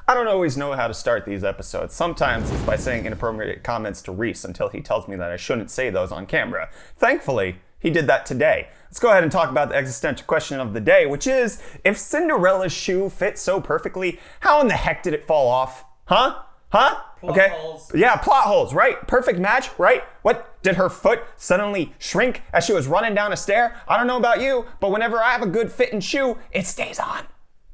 I don't always know how to start these episodes. Sometimes it's by saying inappropriate comments to Reece until he tells me that I shouldn't say those on camera. Thankfully, he did that today. Let's go ahead and talk about the existential question of the day, which is, if Cinderella's shoe fit so perfectly, how in the heck did it fall off? Huh? Plot holes. Yeah, plot holes, right? Perfect match, right? What? Did her foot suddenly shrink as she was running down a stair? I don't know about you, but whenever I have a good fitting shoe, it stays on.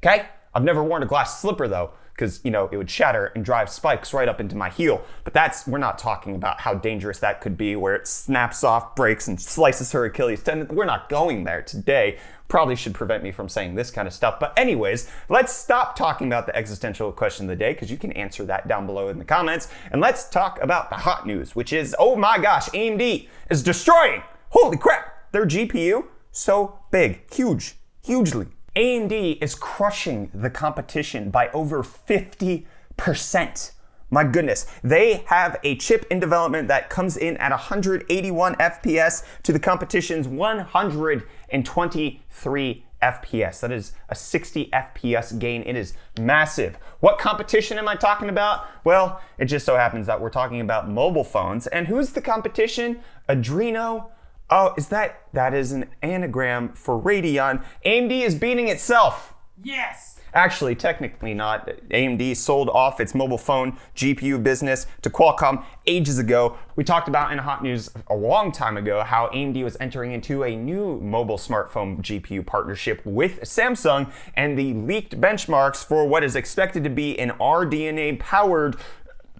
Okay? I've never worn a glass slipper though, because, you know, it would shatter and drive spikes right up into my heel. But we're not talking about how dangerous that could be, where it snaps off, breaks, and slices her Achilles tendon. We're not going there today. Probably should prevent me from saying this kind of stuff. But anyways, let's stop talking about the existential question of the day, because you can answer that down below in the comments. And let's talk about the hot news, which is, oh my gosh, AMD is destroying, holy crap, their GPU. So big, hugely. AMD is crushing the competition by over 50%. My goodness, they have a chip in development that comes in at 181 FPS to the competition's 123 FPS. That is a 60 FPS gain. It is massive. What competition am I talking about? Well, it just so happens that we're talking about mobile phones. And who's the competition? Adreno. Oh, that is an anagram for Radeon. AMD is beating itself. Yes! Actually, technically not. AMD sold off its mobile phone GPU business to Qualcomm ages ago. We talked about in hot news a long time ago how AMD was entering into a new mobile smartphone GPU partnership with Samsung, and the leaked benchmarks for what is expected to be an RDNA-powered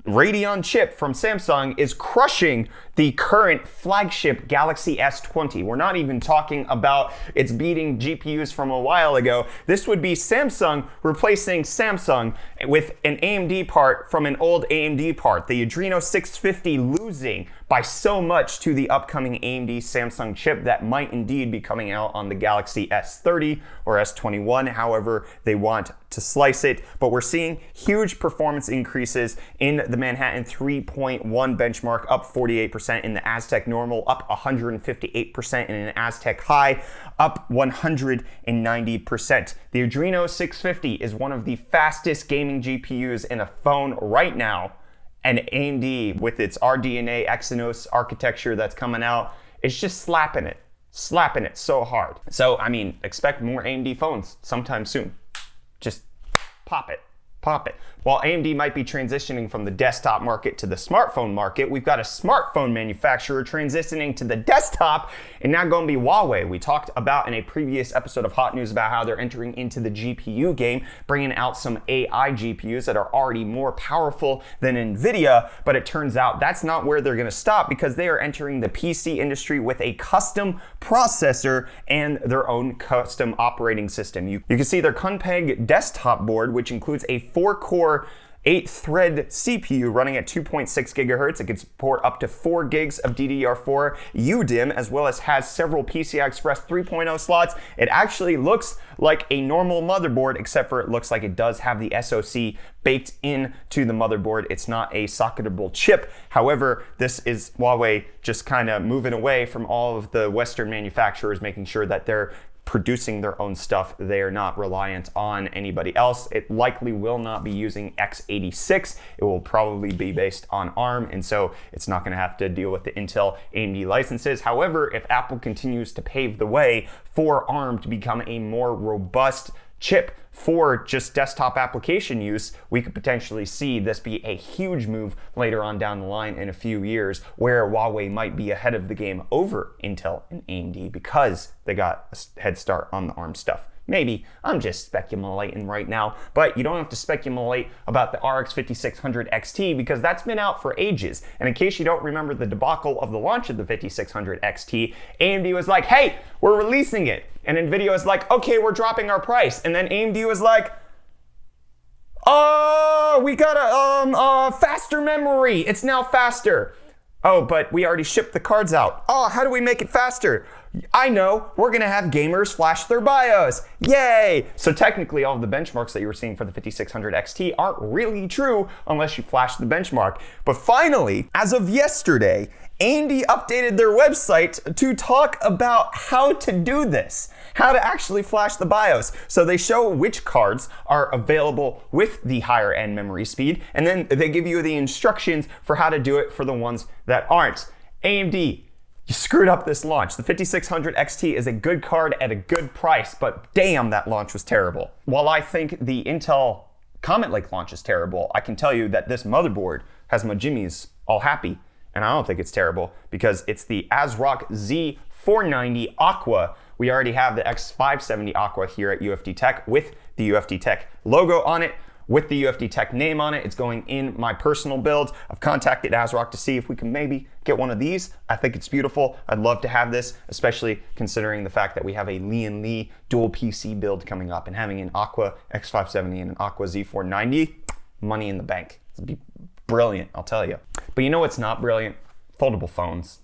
Radeon chip from Samsung is crushing the current flagship Galaxy S20. We're not even talking about it's beating GPUs from a while ago. This would be Samsung replacing Samsung with an AMD part from an old AMD part. The Adreno 650 losing by so much to the upcoming AMD Samsung chip that might indeed be coming out on the Galaxy S30 or S21, however they want to slice it. But we're seeing huge performance increases in the Manhattan 3.1 benchmark, up 48%, in the Aztec normal, up 158%, in an Aztec high, up 190%. The Adreno 650 is one of the fastest gaming GPUs in a phone right now. And AMD, with its RDNA Exynos architecture that's coming out, is just slapping it so hard. So, I mean, expect more AMD phones sometime soon. Just pop it. While AMD might be transitioning from the desktop market to the smartphone market, we've got a smartphone manufacturer transitioning to the desktop, and now going to be Huawei. We talked about in a previous episode of Hot News about how they're entering into the GPU game, bringing out some AI GPUs that are already more powerful than Nvidia, but it turns out that's not where they're going to stop, because they are entering the PC industry with a custom processor and their own custom operating system. You can see their Kunpeng desktop board, which includes a 4-core 8-thread CPU running at 2.6 gigahertz. It can support up to 4 gigs of DDR4 UDIMM, as well as has several PCI Express 3.0 slots. It actually looks like a normal motherboard, except for it looks like it does have the SoC baked into the motherboard. It's not a socketable chip. However, this is Huawei just kind of moving away from all of the Western manufacturers, making sure that they're producing their own stuff. They are not reliant on anybody else. It likely will not be using x86. It will probably be based on ARM, and so it's not going to have to deal with the Intel AMD licenses. However, if Apple continues to pave the way for ARM to become a more robust chip for just desktop application use, we could potentially see this be a huge move later on down the line in a few years, where Huawei might be ahead of the game over Intel and AMD because they got a head start on the ARM stuff. Maybe. I'm just speculating right now, but you don't have to speculate about the RX 5600 XT because that's been out for ages. And in case you don't remember the debacle of the launch of the 5600 XT, AMD was like, hey, we're releasing it. And Nvidia was like, okay, we're dropping our price. And then AMD was like, oh, we got a faster memory. It's now faster. Oh, but we already shipped the cards out. Oh, how do we make it faster? I know, we're gonna have gamers flash their BIOS. Yay! So technically all of the benchmarks that you were seeing for the 5600 XT aren't really true unless you flash the benchmark. But finally, as of yesterday, AMD updated their website to talk about how to do this, how to actually flash the BIOS. So they show which cards are available with the higher end memory speed, and then they give you the instructions for how to do it for the ones that aren't. AMD, you screwed up this launch. The 5600 XT is a good card at a good price, but damn, that launch was terrible. While I think the Intel Comet Lake launch is terrible, I can tell you that this motherboard has my jimmies all happy, and I don't think it's terrible because it's the ASRock Z490 Aqua. We already have the X570 Aqua here at UFD Tech with the UFD Tech logo on it, with the UFD Tech name on it. It's going in my personal build. I've contacted ASRock to see if we can maybe get one of these. I think it's beautiful. I'd love to have this, especially considering the fact that we have a Lee & Lee dual PC build coming up, and having an Aqua X570 and an Aqua Z490, money in the bank. It'd be brilliant, I'll tell you. But you know what's not brilliant? Foldable phones.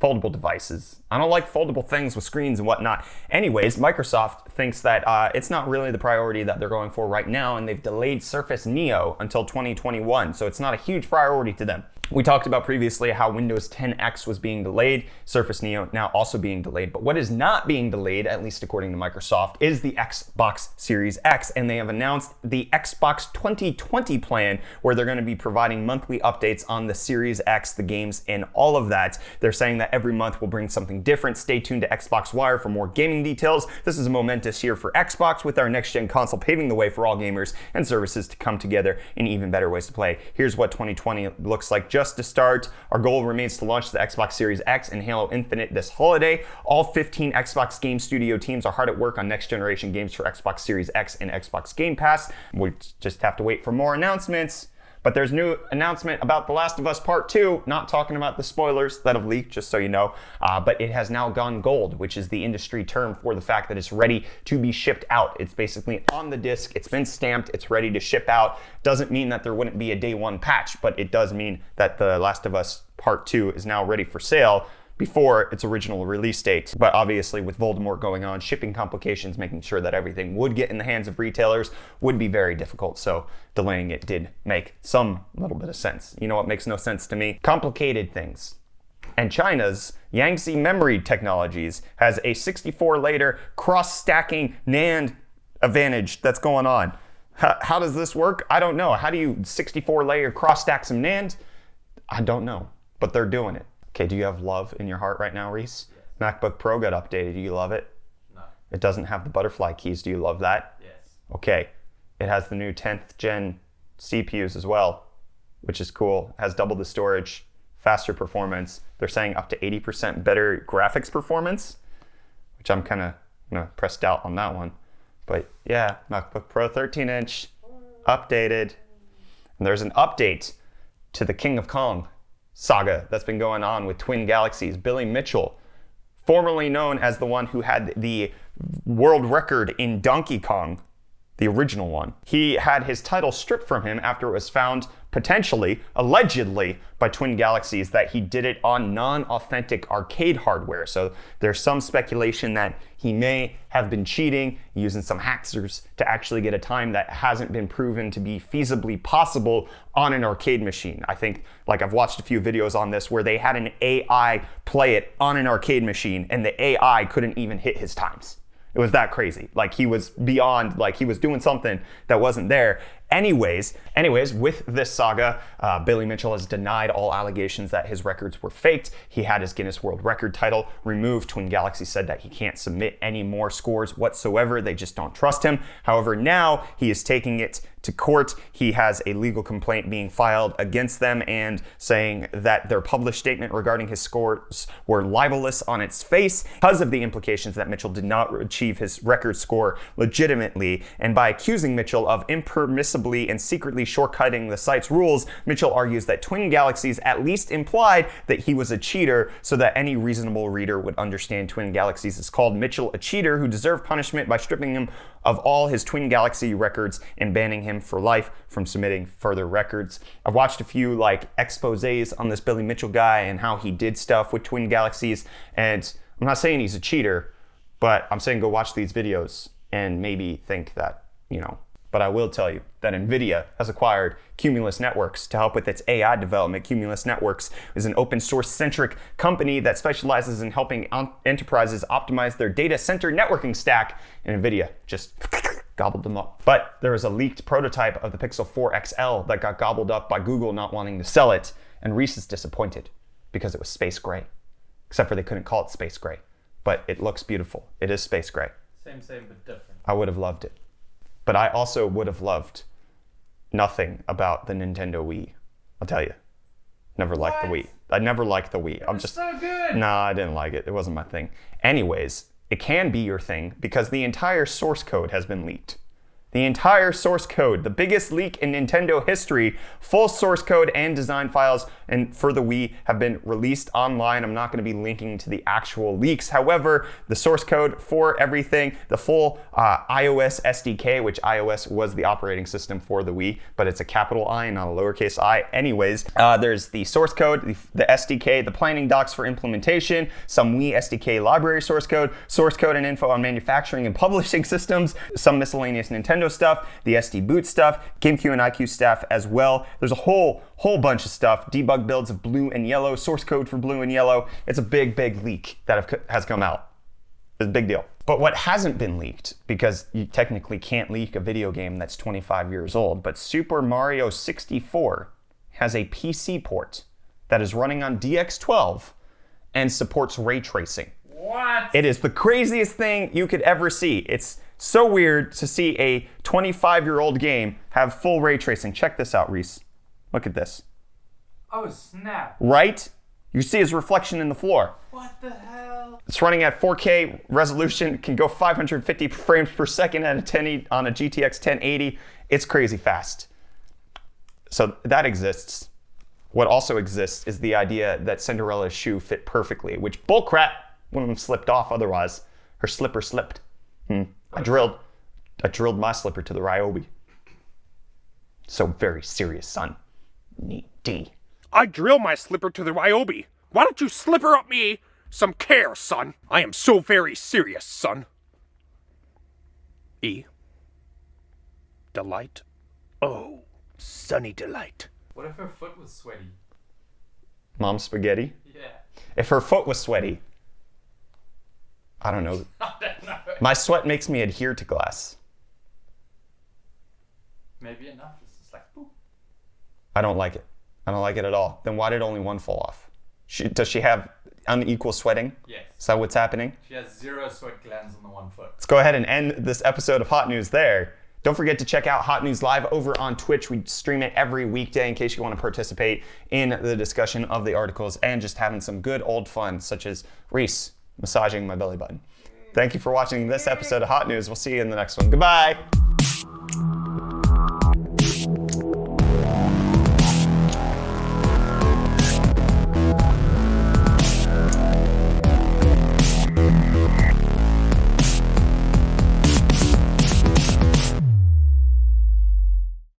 Foldable devices. I don't like foldable things with screens and whatnot. Anyways, Microsoft thinks that it's not really the priority that they're going for right now, and they've delayed Surface Neo until 2021, so it's not a huge priority to them. We talked about previously how Windows 10X was being delayed, Surface Neo now also being delayed, but what is not being delayed, at least according to Microsoft, is the Xbox Series X, and they have announced the Xbox 2020 plan, where they're going to be providing monthly updates on the Series X, the games, and all of that. They're saying that every month will bring something different. Stay tuned to Xbox Wire for more gaming details. This is a momentous year for Xbox, with our next-gen console paving the way for all gamers and services to come together in even better ways to play. Here's what 2020 looks like. Just to start, our goal remains to launch the Xbox Series X and Halo Infinite this holiday. All 15 Xbox Game Studio teams are hard at work on next generation games for Xbox Series X and Xbox Game Pass. We just have to wait for more announcements. But there's a new announcement about The Last of Us Part 2, not talking about the spoilers that have leaked, just so you know, but it has now gone gold, which is the industry term for the fact that it's ready to be shipped out. It's basically on the disc, it's been stamped, it's ready to ship out. Doesn't mean that there wouldn't be a day one patch, but it does mean that The Last of Us Part 2 is now ready for sale before its original release date. But obviously with Voldemort going on, shipping complications, making sure that everything would get in the hands of retailers would be very difficult. So delaying it did make some little bit of sense. You know what makes no sense to me? Complicated things. And China's Yangtze Memory Technologies has a 64-layer cross-stacking NAND advantage that's going on. How does this work? I don't know. How do you 64-layer cross-stack some NAND? I don't know, but they're doing it. Okay, do you have love in your heart right now, Reece? Yes. MacBook Pro got updated. Do you love it? No. It doesn't have the butterfly keys. Do you love that? Yes. Okay. It has the new 10th gen CPUs as well, which is cool. It has double the storage, faster performance. They're saying up to 80% better graphics performance, which I'm kind of pressed out on that one. But yeah, MacBook Pro 13-inch, updated. And there's an update to the King of Kong saga that's been going on with Twin Galaxies. Billy Mitchell, formerly known as the one who had the world record in Donkey Kong, the original one. He had his title stripped from him after it was found, potentially, allegedly, by Twin Galaxies that he did it on non-authentic arcade hardware. So there's some speculation that he may have been cheating, using some hackers to actually get a time that hasn't been proven to be feasibly possible on an arcade machine. I think, like, I've watched a few videos on this where they had an AI play it on an arcade machine and the AI couldn't even hit his times. It was that crazy. Like, he was beyond, like, he was doing something that wasn't there. Anyways, with this saga, Billy Mitchell has denied all allegations that his records were faked. He had his Guinness World Record title removed. Twin Galaxies said that he can't submit any more scores whatsoever. They just don't trust him. However, now he is taking it to court. He has a legal complaint being filed against them and saying that their published statement regarding his scores were libelous on its face because of the implications that Mitchell did not achieve his record score legitimately. And by accusing Mitchell of impermissibly and secretly shortcutting the site's rules, Mitchell argues that Twin Galaxies at least implied that he was a cheater, so that any reasonable reader would understand Twin Galaxies has called Mitchell a cheater who deserved punishment by stripping him of all his Twin Galaxy records and banning him for life from submitting further records. I've watched a few exposés on this Billy Mitchell guy and how he did stuff with Twin Galaxies, and I'm not saying he's a cheater, but I'm saying go watch these videos and maybe think that, But I will tell you that Nvidia has acquired Cumulus Networks to help with its AI development. Cumulus Networks is an open source centric company that specializes in helping enterprises optimize their data center networking stack, and Nvidia just gobbled them up. But there was a leaked prototype of the Pixel 4 XL that got gobbled up by Google not wanting to sell it, and Reece is disappointed because it was space gray. Except for they couldn't call it space gray. But it looks beautiful. It is space gray. Same, but different. I would have loved it. But I also would have loved nothing about the Nintendo Wii. I'll tell you. Never liked the Wii. I never liked the Wii. It's so good. Nah, I didn't like it. It wasn't my thing. Anyways, it can be your thing because the entire source code has been leaked. The entire source code, the biggest leak in Nintendo history, full source code and design files and for the Wii have been released online. I'm not going to be linking to the actual leaks. However, the source code for everything, the full iOS SDK, which iOS was the operating system for the Wii, but it's a capital I and not a lowercase I. Anyways, there's the source code, the SDK, the planning docs for implementation, some Wii SDK library source code and info on manufacturing and publishing systems, some miscellaneous Nintendo stuff, the SD boot stuff, GameCube and iQ stuff as well. There's a whole bunch of stuff, debug builds of blue and yellow, source code for blue and yellow. It's a big leak that has come out. It's a big deal. But what hasn't been leaked, because you technically can't leak a video game that's 25 years old, but Super Mario 64 has a PC port that is running on DX12 and supports ray tracing. What? It is the craziest thing you could ever see. It's so weird to see a 25-year-old game have full ray tracing. Check this out, Reece. Look at this. Oh, snap. Right? You see his reflection in the floor. What the hell? It's running at 4K resolution, can go 550 frames per second at a 1080 on a GTX 1080. It's crazy fast. So that exists. What also exists is the idea that Cinderella's shoe fit perfectly, which bullcrap, one of them slipped off otherwise. Her slipper slipped. I drilled my slipper to the Ryobi. So very serious, son. Needy. I drill my slipper to the Ryobi. Why don't you slipper up me some care, son? I am so very serious, son. E. Delight. Oh, sunny delight. What if her foot was sweaty? Mom spaghetti? Yeah. If her foot was sweaty, I don't know. I don't know. My sweat makes me adhere to glass. Maybe enough. It's just like, boop. I don't like it. I don't like it at all. Then why did only one fall off? Does she have unequal sweating? Yes. Is that what's happening? She has 0 sweat glands on the one foot. Let's go ahead and end this episode of Hot News there. Don't forget to check out Hot News Live over on Twitch. We stream it every weekday in case you want to participate in the discussion of the articles and just having some good old fun, such as Reece massaging my belly button. Thank you for watching this episode of Hot News. We'll see you in the next one. Goodbye.